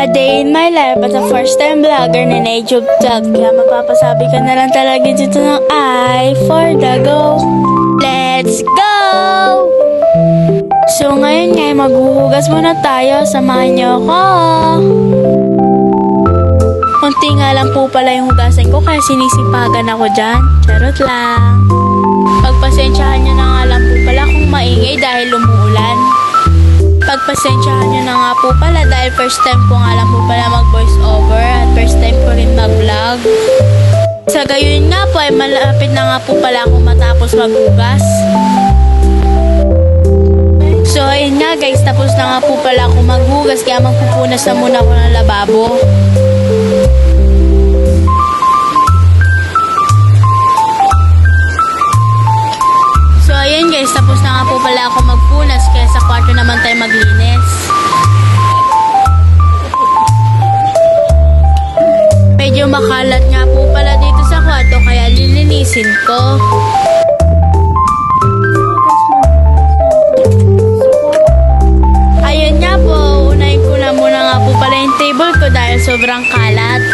A day in my life as a first time vlogger na YouTube vlog. Kaya mapapasabi ka na lang talaga dito ng I for the go. Let's go! So ngayon nga maghuhugas muna tayo. Samahan niyo ako. Kunti nga lang po pala yung hugasan ko kaya sinisipagan ako dyan. Charot lang. Pagpasensyahan nyo na nga lang po pala kung maingay dahil umuulan. Pagpasensyahan nyo na nga po pala dahil first time ko nga lang po pala mag voice over at first time ko rin mag vlog. Sa gayon nga po ay malapit na nga po pala ako matapos maghugas. So ayun nga guys, tapos na nga po pala ako maghugas kaya magpupunas na muna ako ng lababo. So ayun guys, tapos na nga po pala ako magpunas kaya sa kwarto naman tayo maglinis. Medyo makalat nga po pala dito sa kwarto kaya lilinisin ko. Ayun nga po, unahin ko na muna nga po pala yung table ko dahil sobrang kalat.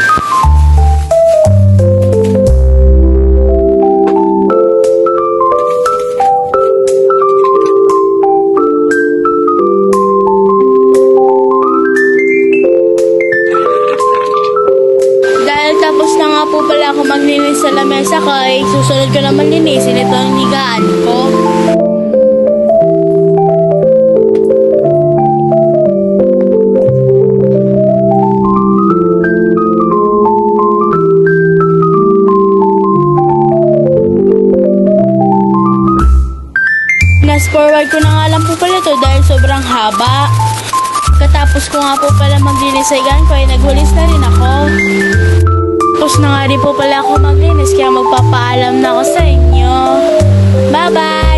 Tapos na nga po pala ako maglinis sa lamesa kaya susunod ko naman linisin ito ang higaan ko. Fast forward ko na nga lang po pala ito dahil sobrang haba. Katapos ko nga po pala maglinis sa higaan ko ay naghulis na rin ako. Tapos na nga rin po pala ako maglinis kaya magpapaalam na ako sa inyo. Bye-bye!